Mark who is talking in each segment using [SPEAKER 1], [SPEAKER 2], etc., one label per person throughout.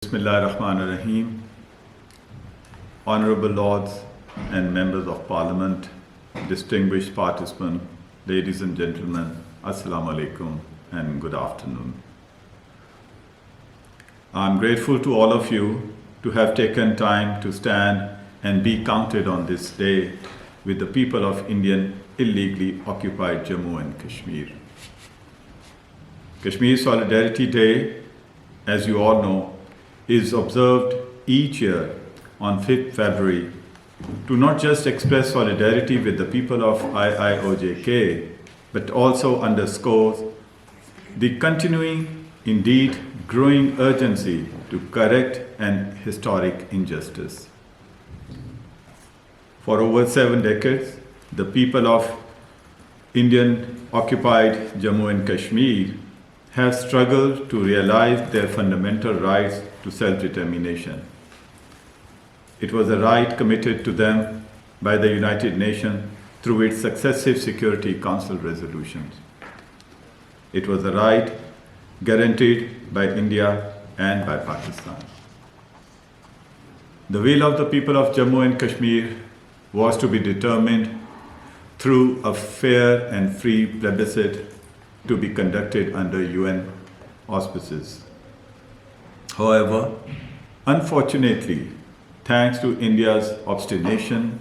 [SPEAKER 1] Bismillahirrahmanirrahim. Honorable Lords and Members of Parliament, distinguished participants, ladies and gentlemen, Assalamu alaikum and good afternoon. I'm grateful to all of you to have taken time to stand and be counted on this day with the people of Indian illegally occupied Jammu and Kashmir. Kashmir Solidarity Day, as you all know, is observed each year on 5th February to not just express solidarity with the people of IIOJK, but also underscores the continuing, indeed growing urgency to correct an historic injustice. For over 7 decades, the people of Indian occupied Jammu and Kashmir have struggled to realize their fundamental rights to self-determination. It was a right committed to them by the United Nations through its successive Security Council resolutions. It was a right guaranteed by India and by Pakistan. The will of the people of Jammu and Kashmir was to be determined through a fair and free plebiscite to be conducted under UN auspices. However, unfortunately, thanks to India's obstination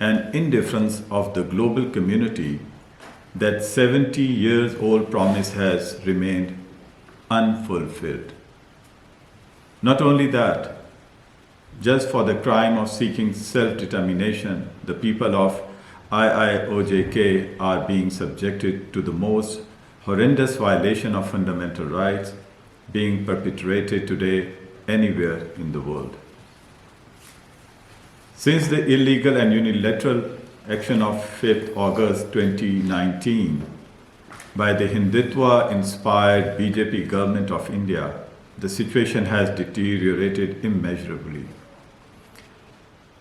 [SPEAKER 1] and indifference of the global community, that 70-year-old promise has remained unfulfilled. Not only that, just for the crime of seeking self-determination, the people of IIOJK are being subjected to the most horrendous violation of fundamental rights being perpetrated today anywhere in the world. Since the illegal and unilateral action of 5th August 2019 by the Hindutva-inspired BJP government of India, the situation has deteriorated immeasurably.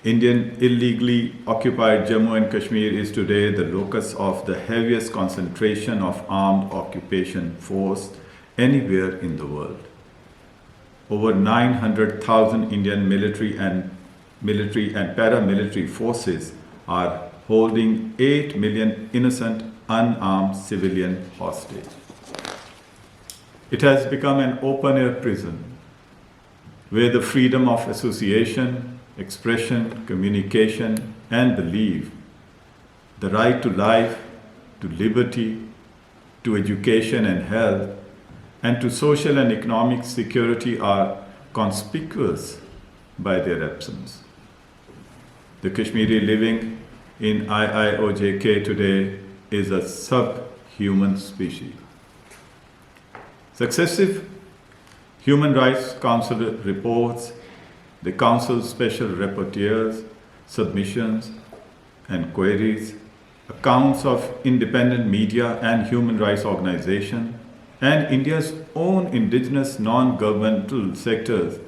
[SPEAKER 1] Indian illegally occupied Jammu and Kashmir is today the locus of the heaviest concentration of armed occupation force anywhere in the world. Over 900,000 Indian military and paramilitary forces are holding 8 million innocent, unarmed civilian hostage. It has become an open-air prison where the freedom of association, expression, communication, and belief, the right to life, to liberty, to education and health, and to social and economic security are conspicuous by their absence. The Kashmiri living in IIOJK today is a subhuman species. Successive Human Rights Council reports, the Council's special rapporteurs, submissions and queries, accounts of independent media and human rights organizations, and India's own indigenous non-governmental sectors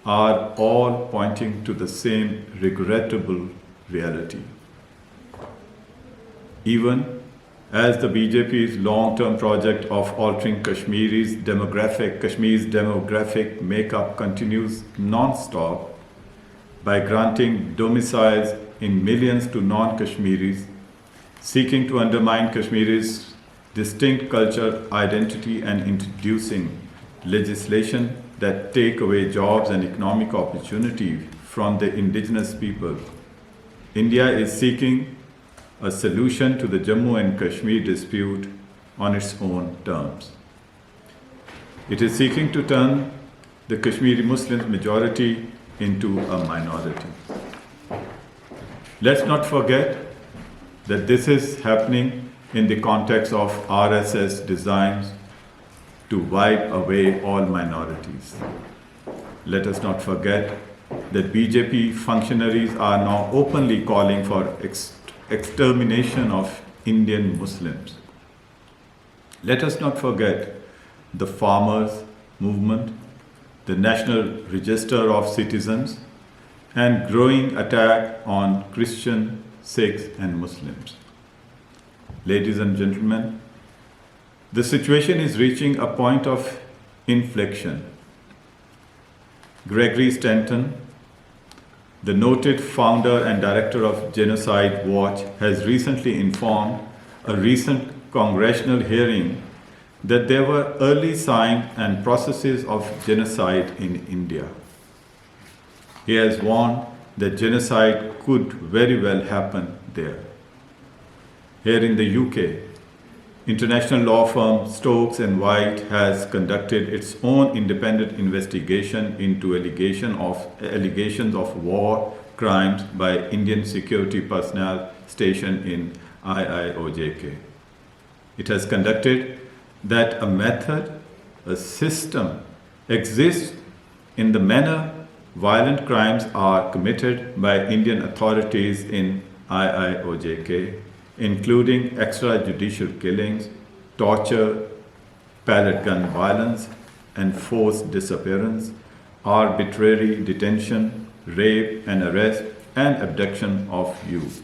[SPEAKER 1] are all pointing to the same regrettable reality. Even as the BJP's long-term project of altering Kashmir's demographic makeup continues non-stop by granting domiciles in millions to non-Kashmiris, seeking to undermine Kashmir's distinct cultural identity and introducing legislation that take away jobs and economic opportunity from the indigenous people. India is seeking a solution to the Jammu and Kashmir dispute on its own terms. It is seeking to turn the Kashmiri Muslim majority into a minority. Let's not forget that this is happening in the context of RSS designs to wipe away all minorities. Let us not forget that BJP functionaries are now openly calling for extermination of Indian Muslims. Let us not forget the farmers' movement, the National Register of Citizens, and growing attack on Christian, Sikhs, and Muslims. Ladies and gentlemen, the situation is reaching a point of inflection. Gregory Stanton, the noted founder and director of Genocide Watch, has recently informed a recent congressional hearing that there were early signs and processes of genocide in India. He has warned that genocide could very well happen there. Here in the UK, international law firm Stokes and White has conducted its own independent investigation into allegations of war crimes by Indian security personnel stationed in IIOJK. It has conducted that a method, a system exists in the manner violent crimes are committed by Indian authorities in IIOJK, including extrajudicial killings, torture, pellet gun violence, and forced disappearance, arbitrary detention, rape and arrest, and abduction of youth.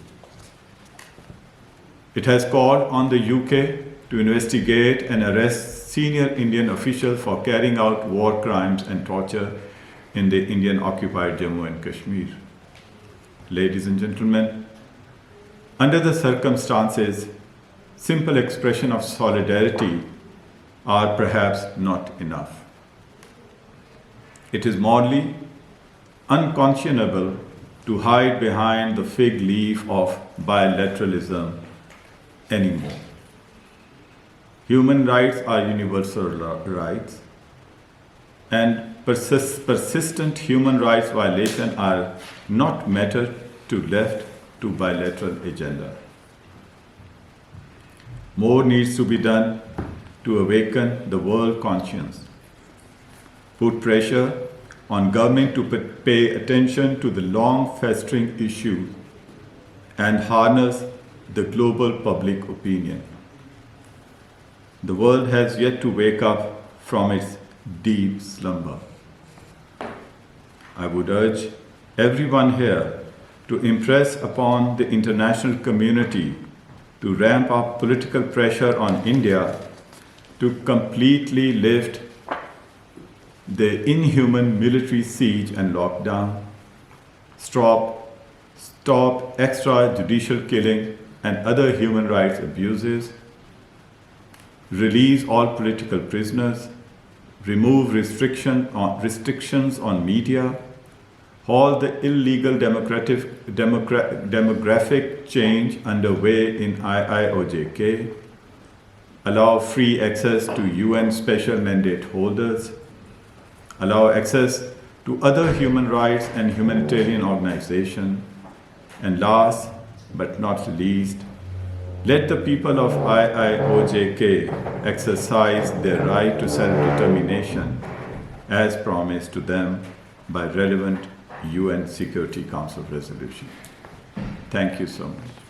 [SPEAKER 1] It has called on the UK to investigate and arrest senior Indian officials for carrying out war crimes and torture in the Indian-occupied Jammu and Kashmir. Ladies and gentlemen, under the circumstances, simple expression of solidarity are perhaps not enough. It is morally unconscionable to hide behind the fig leaf of bilateralism anymore. Human rights are universal rights, and persistent human rights violations are not matter to left to bilateral agenda. More needs to be done to awaken the world conscience, put pressure on government to pay attention to the long festering issues, and harness the global public opinion. The world has yet to wake up from its deep slumber. I would urge everyone here to impress upon the international community to ramp up political pressure on India to completely lift the inhuman military siege and lockdown, stop extrajudicial killing and other human rights abuses, release all political prisoners, remove restrictions on media, halt the illegal demographic change underway in IIOJK, allow free access to UN special mandate holders, allow access to other human rights and humanitarian organizations, and last but not least, let the people of IIOJK exercise their right to self-determination as promised to them by relevant UN Security Council resolution. Thank you so much.